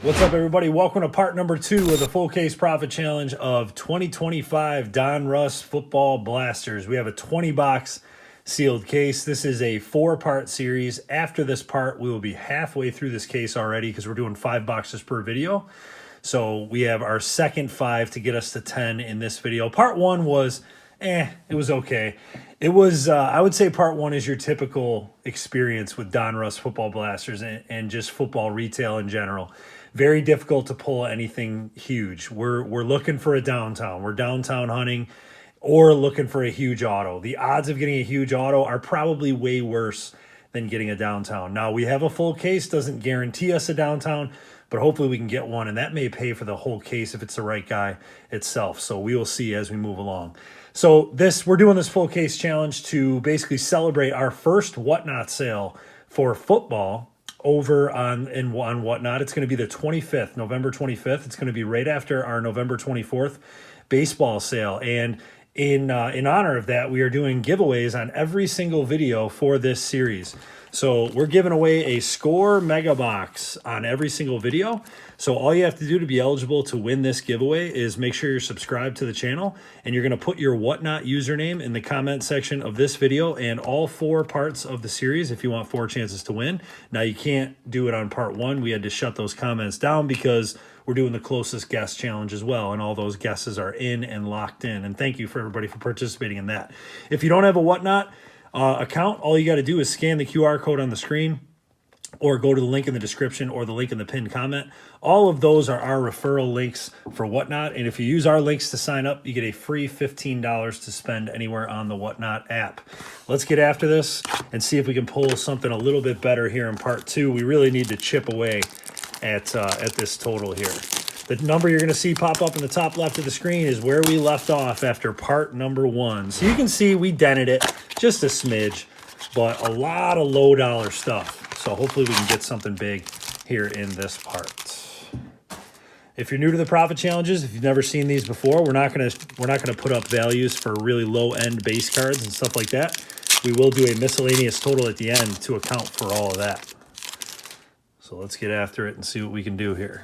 What's up, everybody? Welcome to part number 2 of the full case profit challenge of 2025 Donruss Football Blasters. We have a 20-box sealed case. This is a 4-part series. After this part, we will be halfway through this case already because we're doing 5 boxes per video. So we have our second 5 to get us to 10 in this video. Part 1 was, it was okay. It was, I would say part 1 is your typical experience with Donruss Football Blasters and just football retail in general. Very difficult to pull anything huge. We're looking for a downtown. We're downtown hunting or looking for a huge auto. The odds of getting a huge auto are probably way worse than getting a downtown. Now, we have a full case, doesn't guarantee us a downtown, but hopefully we can get one, and that may pay for the whole case if it's the right guy itself. So we will see as we move along. So we're doing this full case challenge to basically celebrate our first Whatnot sale for football over on Whatnot. It's going to be the 25th, November 25th. It's going to be right after our November 24th baseball sale. And in honor of that, we are doing giveaways on every single video for this series. So we're giving away a Score Mega Box on every single video. So all you have to do to be eligible to win this giveaway is make sure you're subscribed to the channel, and you're going to put your Whatnot username in the comment section of this video and all 4 parts of the series if you want 4 chances to win. Now, you can't do it on part 1. We had to shut those comments down because we're doing the closest guess challenge as well, and all those guesses are in and locked in. And thank you for everybody for participating in that. If you don't have a Whatnot account, all you got to do is scan the QR code on the screen or go to the link in the description or the link in the pinned comment. All of those are our referral links for Whatnot. And if you use our links to sign up, you get a free $15 to spend anywhere on the Whatnot app. Let's get after this and see if we can pull something a little bit better here in part 2. We really need to chip away at this total here. The number you're going to see pop up in the top left of the screen is where we left off after part number 1. So you can see we dented it just a smidge, but a lot of low dollar stuff. So hopefully we can get something big here in this part. If you're new to the profit challenges, if you've never seen these before, we're not gonna put up values for really low end base cards and stuff like that. We will do a miscellaneous total at the end to account for all of that. So let's get after it and see what we can do here.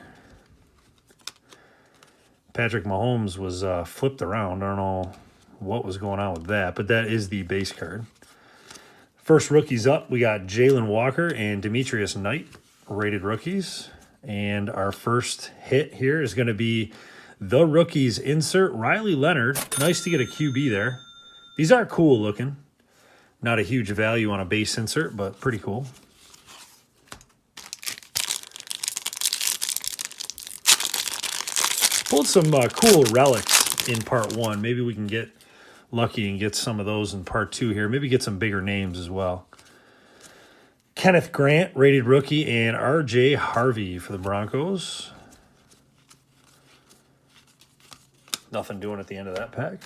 Patrick Mahomes was flipped around. I don't know what was going on with that, but that is the base card. First rookies up, we got Jalen Walker and Demetrius Knight, rated rookies. And our first hit here is going to be the rookies insert, Riley Leonard. Nice to get a QB there. These are cool looking. Not a huge value on a base insert, but pretty cool. Pulled some cool relics in part 1. Maybe we can get lucky and get some of those in part 2 here. Maybe get some bigger names as well. Kenneth Grant, rated rookie, and R.J. Harvey for the Broncos. Nothing doing at the end of that pack.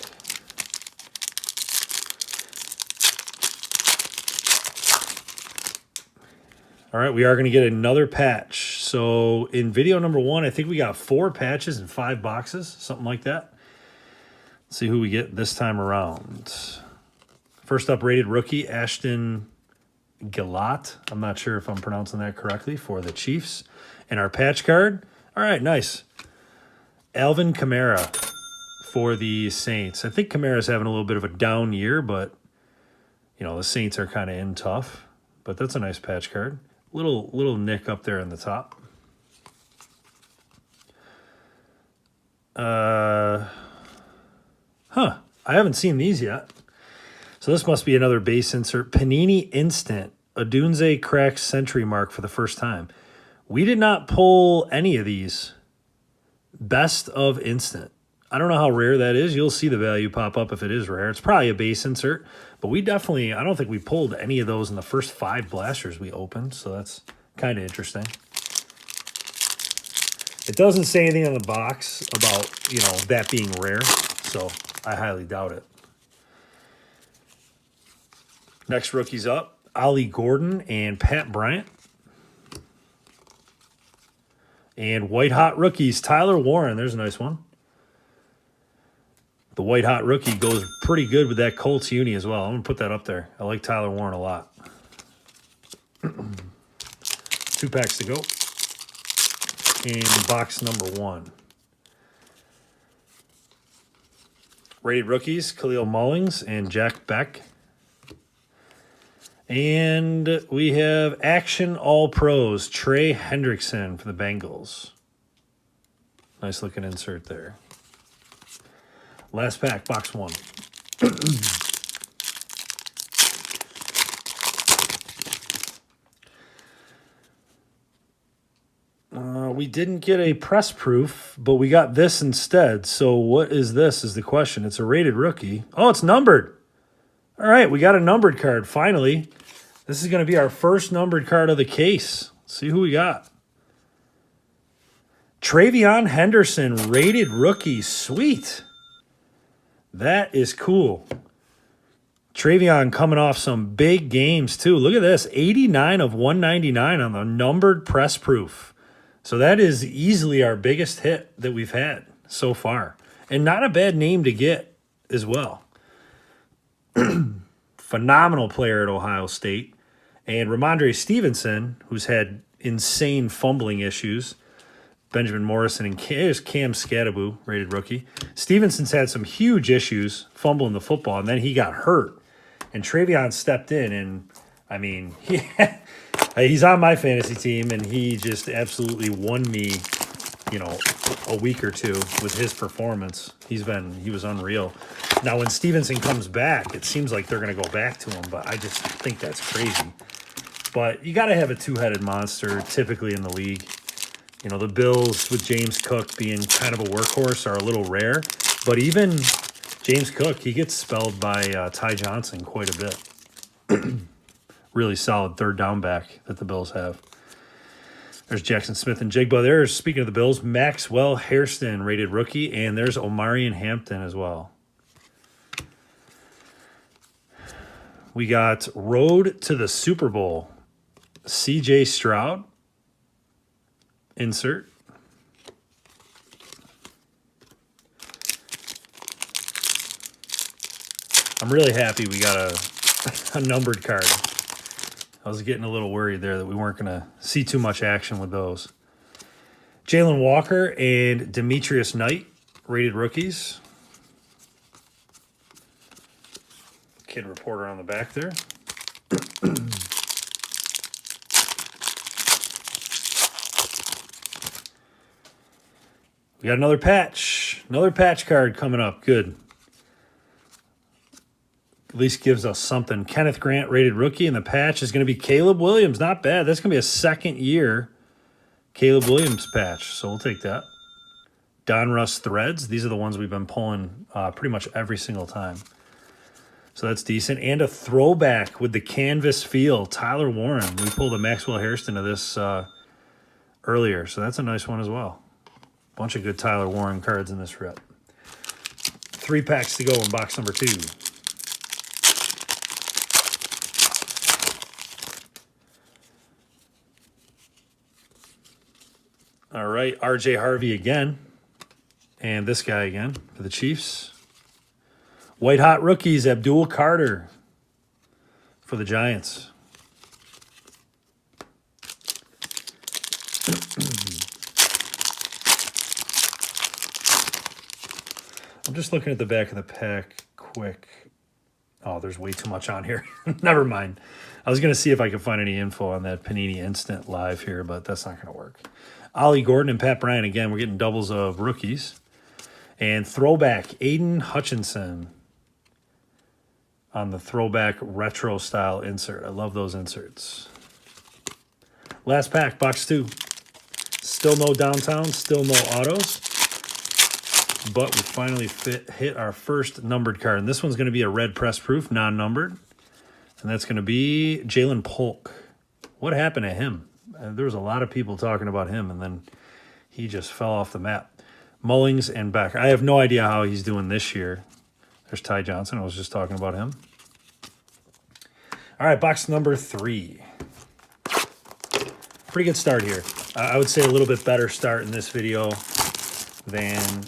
All right, we are going to get another patch. So in video number 1, I think we got 4 patches and 5 boxes, something like that. Let's see who we get this time around. First up, rated rookie, Ashton Gillott. I'm not sure if I'm pronouncing that correctly, for the Chiefs. And our patch card, all right, nice. Alvin Kamara for the Saints. I think Kamara's having a little bit of a down year, but, you know, the Saints are kind of in tough. But that's a nice patch card. Little nick up there in the top. I haven't seen these yet. So this must be another base insert. Panini Instant, Odunze Crack Century Mark for the first time. We did not pull any of these. Best of Instant. I don't know how rare that is. You'll see the value pop up if it is rare. It's probably a base insert, but we definitely, I don't think we pulled any of those in the first 5 blasters we opened, so that's kind of interesting. It doesn't say anything on the box about, you know, that being rare, so I highly doubt it. Next rookies up, Ollie Gordon and Pat Bryant. And white hot rookies, Tyler Warren. There's a nice one. The white hot rookie goes pretty good with that Colts uni as well. I'm going to put that up there. I like Tyler Warren a lot. 2 packs to go. in box number 1. Rated rookies, Khalil Mullings and Jack Beck. And we have Action All Pros, Trey Hendrickson for the Bengals. Nice looking insert there. Last pack, box 1. We didn't get a press proof, but we got this instead. So what is this is the question. It's a rated rookie. Oh, it's numbered. All right, we got a numbered card, finally. This is going to be our first numbered card of the case. Let's see who we got. Travion Henderson, rated rookie. Sweet. That is cool. Travion coming off some big games, too. Look at this. 89 of 199 on the numbered press proof. So that is easily our biggest hit that we've had so far. And not a bad name to get as well. Phenomenal player at Ohio State. And Ramondre Stevenson, who's had insane fumbling issues. Benjamin Morrison and Cam Scadaboo, rated rookie. Stevenson's had some huge issues fumbling the football, and then he got hurt. And Travion stepped in, and, I mean, he's on my fantasy team, and he just absolutely won me, you know, a week or two with his performance. He was unreal. Now, when Stevenson comes back, it seems like they're going to go back to him, but I just think that's crazy. But you got to have a two-headed monster typically in the league. You know, the Bills with James Cook being kind of a workhorse are a little rare, but even James Cook, he gets spelled by Ty Johnson quite a bit. Really solid third down back that the Bills have. There's Jackson Smith and Jigba. There's, speaking of the Bills, Maxwell Hairston, rated rookie, and there's Omarion Hampton as well. We got Road to the Super Bowl, C.J. Stroud, insert. I'm really happy we got a numbered card. I was getting a little worried there that we weren't going to see too much action with those. Jalen Walker and Demetrius Knight, rated rookies. Kid reporter on the back there. We got another patch card coming up. Good. At least gives us something. Kenneth Grant, rated rookie, and the patch is going to be Caleb Williams. Not bad. That's going to be a second-year Caleb Williams patch, so we'll take that. Donruss Threads. These are the ones we've been pulling pretty much every single time. So that's decent. And a throwback with the canvas feel. Tyler Warren. We pulled a Maxwell Hairston of this earlier, so that's a nice one as well. Bunch of good Tyler Warren cards in this rip. 3 packs to go in box number 2. All right, R.J. Harvey again. And this guy again for the Chiefs. White Hot Rookies, Abdul Carter for the Giants. I'm just looking at the back of the pack quick. Oh, there's way too much on here. Never mind. I was going to see if I could find any info on that Panini Instant Live here, but that's not going to work. Ollie Gordon and Pat Bryant again. We're getting doubles of rookies. And throwback, Aiden Hutchinson on the throwback retro style insert. I love those inserts. Last pack, box 2. Still no downtown, still no autos. But we finally hit our first numbered card. And this one's going to be a red press proof, non-numbered. And that's going to be Jalen Polk. What happened to him? There was a lot of people talking about him, and then he just fell off the map. Mullings and Beck. I have no idea how he's doing this year. There's Ty Johnson. I was just talking about him. All right, box number 3. Pretty good start here. I would say a little bit better start in this video than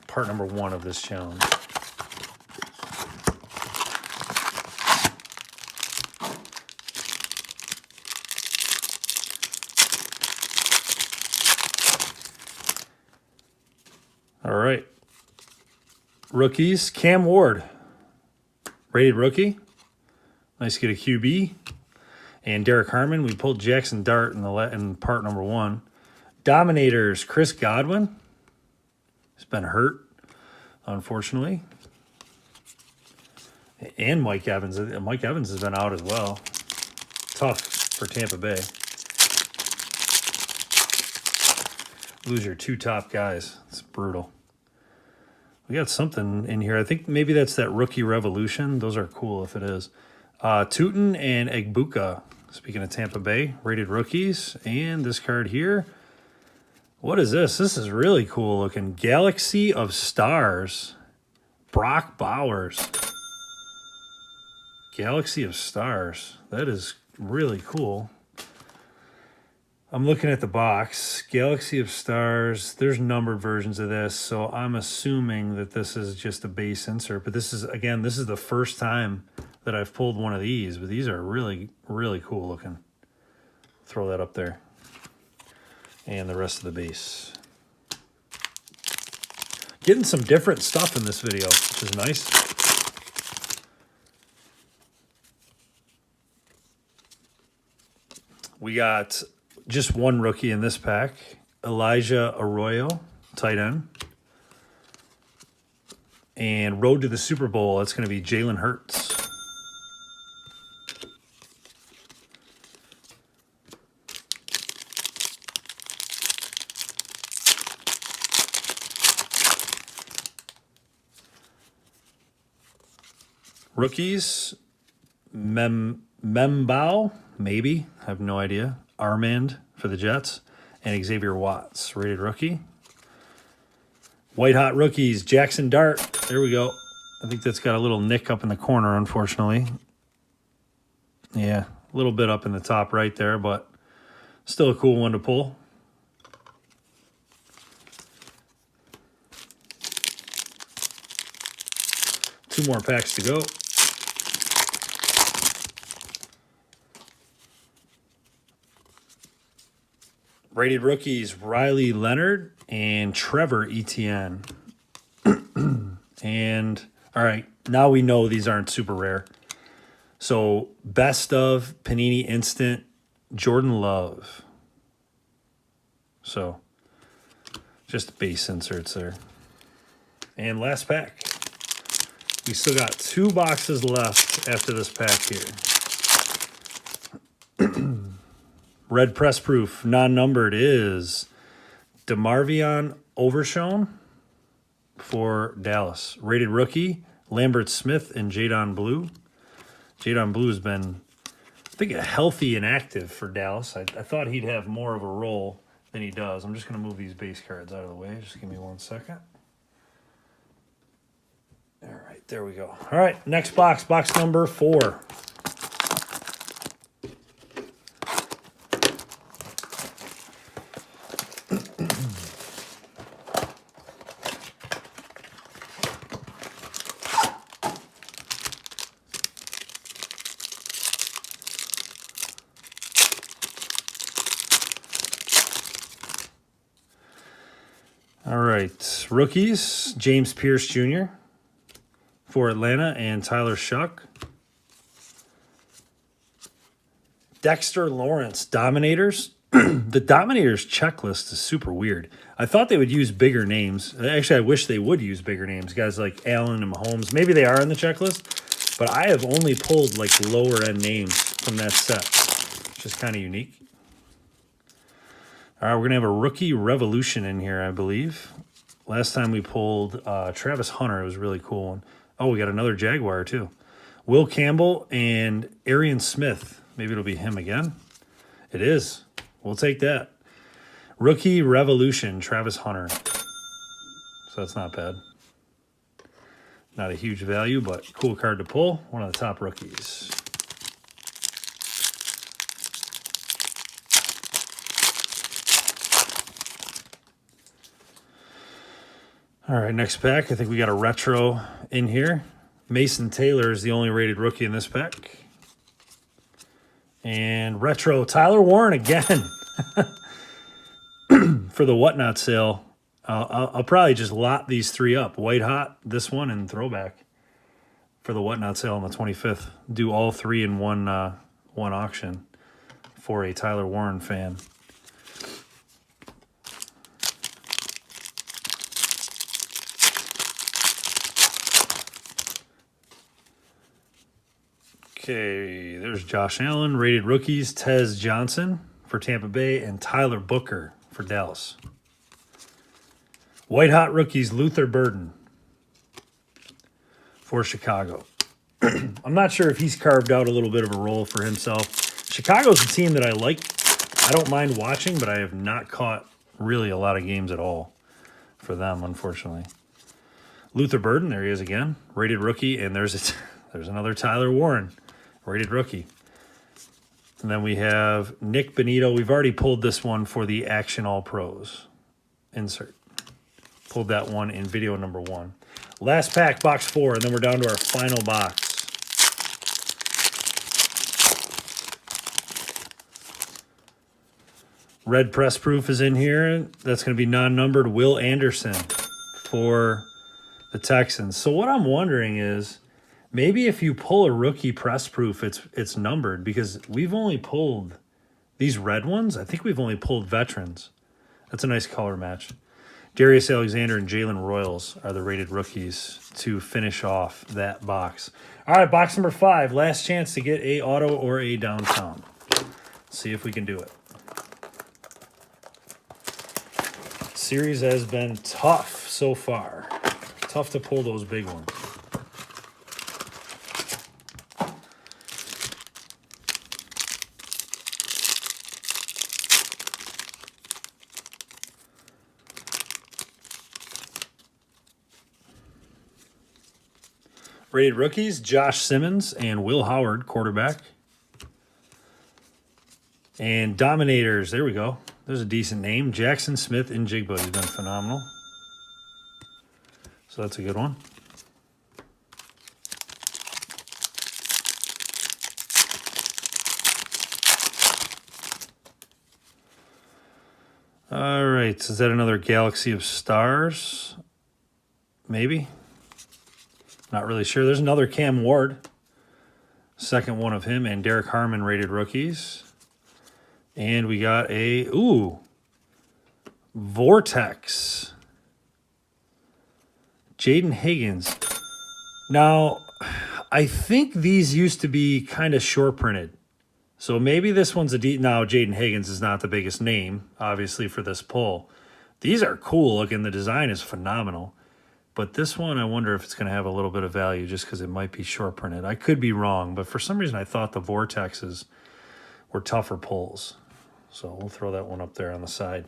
part number 1 of this challenge. All right. Rookies, Cam Ward, rated rookie. Nice to get a QB. And Derek Harmon, we pulled Jackson Dart in part number 1. Dominators, Chris Godwin. He's been hurt, unfortunately. And Mike Evans. Mike Evans has been out as well. Tough for Tampa Bay. Lose your 2 top guys. It's brutal. We got something in here. I think maybe that's that rookie revolution. Those are cool if it is. Tootin and Egbuka. Speaking of Tampa Bay, rated rookies. And this card here. What is this? This is really cool looking. Galaxy of Stars. Brock Bowers. Galaxy of Stars. That is really cool. I'm looking at the box. Galaxy of Stars. There's numbered versions of this, so I'm assuming that this is just a base insert. But this is, again, this is the first time that I've pulled one of these, but these are really, really cool looking. Throw that up there. And the rest of the base. Getting some different stuff in this video, which is nice. We got just one rookie in this pack. Elijah Arroyo, tight end. And road to the Super Bowl, that's going to be Jalen Hurts. Rookies, Membao, maybe, I have no idea. Armand for the Jets, and Xavier Watts, rated rookie. White hot rookies, Jackson Dart. There we go. I think that's got a little nick up in the corner, unfortunately. Yeah, a little bit up in the top right there, but still a cool one to pull. Two more packs to go. Rated rookies, Riley Leonard and Trevor Etienne. And, all right, now we know these aren't super rare. So, best of Panini Instant, Jordan Love. So, just base inserts there. And last pack. We still got 2 boxes left after this pack here. Red press proof, non-numbered is DeMarvion Overshown for Dallas. Rated rookie, Lambert Smith and Jadon Blue. Jadon Blue has been, I think, a healthy and active for Dallas. I thought he'd have more of a role than he does. I'm just going to move these base cards out of the way. Just give me 1 second. All right, there we go. All right, next box, box number 4. All right, rookies, James Pierce Jr. for Atlanta and Tyler Shuck. Dexter Lawrence, Dominators. The Dominators checklist is super weird. I thought they would use bigger names. Actually, I wish they would use bigger names. Guys like Allen and Mahomes. Maybe they are on the checklist, but I have only pulled like lower end names from that set, which is kind of unique. All right, we're going to have a rookie revolution in here, I believe. Last time we pulled Travis Hunter. It was a really cool one. Oh, we got another Jaguar, too. Will Campbell and Arian Smith. Maybe it'll be him again. It is. We'll take that. Rookie revolution, Travis Hunter. So that's not bad. Not a huge value, but cool card to pull. One of the top rookies. All right, next pack. I think we got a retro in here. Mason Taylor is the only rated rookie in this pack. And retro, Tyler Warren again. For the Whatnot sale. I'll probably just lot these 3 up. White Hot, this one, and Throwback for the Whatnot sale on the 25th. Do all 3 in one auction for a Tyler Warren fan. Okay, there's Josh Allen, rated rookies, Tez Johnson for Tampa Bay, and Tyler Booker for Dallas. White Hot rookies, Luther Burden for Chicago. I'm not sure if he's carved out a little bit of a role for himself. Chicago's a team that I like. I don't mind watching, but I have not caught really a lot of games at all for them, unfortunately. Luther Burden, there he is again, rated rookie, and there's another Tyler Warren, rated rookie. And then we have Nick Benito. We've already pulled this one for the Action All Pros insert. Pulled that one in video number 1. Last pack, box 4, and then we're down to our final box. Red press proof is in here. That's going to be non-numbered. Will Anderson for the Texans. So what I'm wondering is, maybe if you pull a rookie press proof, it's numbered, because we've only pulled these red ones. I think we've only pulled veterans. That's a nice color match. Darius Alexander and Jalen Royals are the rated rookies to finish off that box. All right, box number 5. Last chance to get a auto or a downtown. See if we can do it. Series has been tough so far. Tough to pull those big ones. Rated rookies, Josh Simmons and Will Howard, quarterback. And Dominators, there we go. There's a decent name. Jackson Smith and Jigba has been phenomenal. So that's a good one. All right, is that another Galaxy of Stars? Maybe. Not really sure. There's another Cam Ward. Second one of him, and Derek Harmon rated rookies. And we got a, Vortex. Jaden Higgins. Now, I think these used to be kind of short printed. So maybe this one's now Jaden Higgins is not the biggest name, obviously, for this pull. These are cool looking. The design is phenomenal. But this one, I wonder if it's going to have a little bit of value just because it might be short printed. I could be wrong, but for some reason I thought the Vortexes were tougher pulls. So we'll throw that one up there on the side.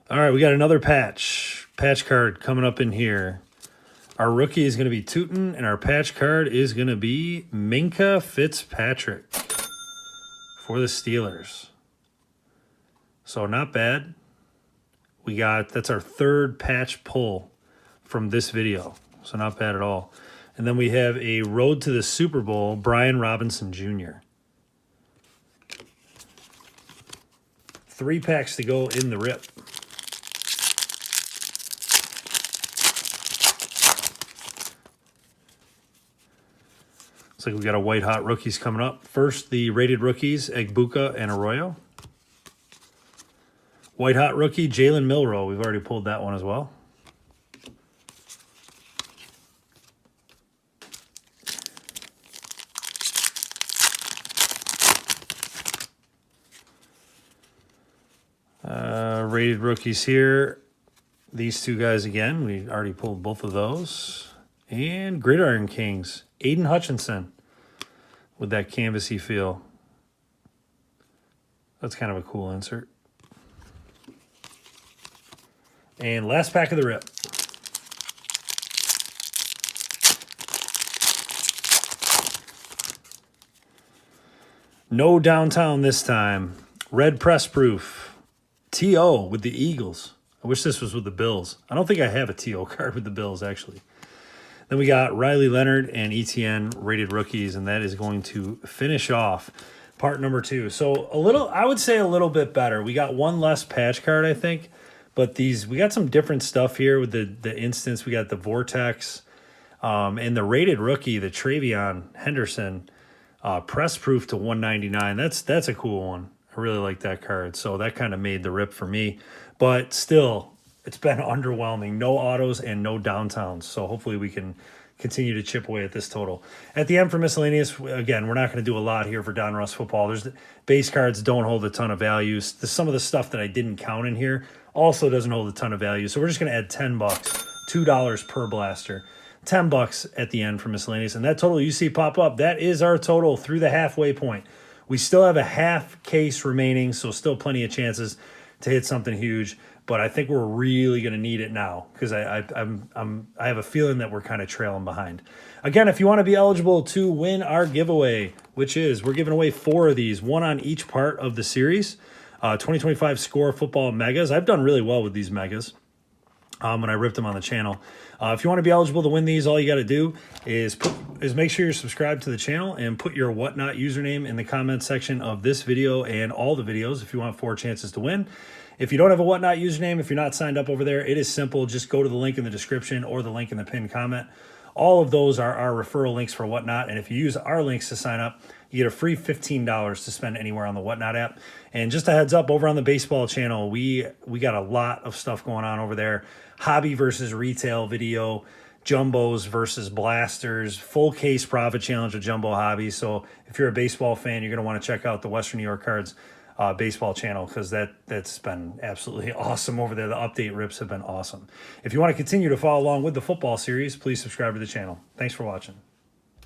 All right, we got another patch card coming up in here. Our rookie is going to be Tootin, and our patch card is going to be Minkah Fitzpatrick for the Steelers. So not bad. That's our 3rd patch pull from this video. So not bad at all. And then we have a Road to the Super Bowl, Brian Robinson Jr. 3 packs to go in the rip. Looks like we got a white hot rookies coming up. First, the rated rookies, Egbuka and Arroyo. White hot rookie, Jalen Milroe. We've already pulled that one as well. Rated rookies here. These 2 guys again. We already pulled both of those. And Gridiron Kings, Aiden Hutchinson with that canvasy feel. That's kind of a cool insert. And last pack of the rip. No downtown this time. Red press proof. T.O. with the Eagles. I wish this was with the Bills. I don't think I have a TO card with the Bills, actually. Then we got Riley Leonard and ETN rated rookies, and that is going to finish off part number 2. So I would say a little bit better. We got one less patch card, I think, but we got some different stuff here with the instance. We got the Vortex and the rated rookie, the Travion Henderson, press proof to 199. That's a cool one. I really like that card. So that kind of made the rip for me, but still, it's been underwhelming. No autos and no downtowns. So hopefully we can continue to chip away at this total. At the end for miscellaneous, again, we're not going to do a lot here for Donruss football. There's base cards don't hold a ton of value. Some of the stuff that I didn't count in here also doesn't hold a ton of value. So we're just going to add $10, $2 per blaster. $10 at the end for miscellaneous. And that total you see pop up, that is our total through the halfway point. We still have a half case remaining, so still plenty of chances to hit something huge. But I think we're really going to need it now because I have a feeling that we're kind of trailing behind. Again, if you want to be eligible to win our giveaway, which is we're giving away 4 of these, one on each part of the series, 2025 Score Football Megas. I've done really well with these Megas when I ripped them on the channel. If you want to be eligible to win these, all you got to do is make sure you're subscribed to the channel and put your whatnot username in the comments section of this video and all the videos if you want 4 chances to win. If you don't have a whatnot username, if you're not signed up over there, it is simple. Just go to the link in the description or the link in the pinned comment. All of those are our referral links for whatnot. And if you use our links to sign up, you get a free $15 to spend anywhere on the whatnot app. And just a heads up, over on the baseball channel, we got a lot of stuff going on over there. Hobby versus retail video, jumbos versus blasters, full case profit challenge with jumbo hobby. So if you're a baseball fan, you're going to want to check out the Western New York Cards baseball channel because that's been absolutely awesome over there. The update rips have been awesome. If you want to continue to follow along with the football series, please subscribe to the channel. Thanks for watching.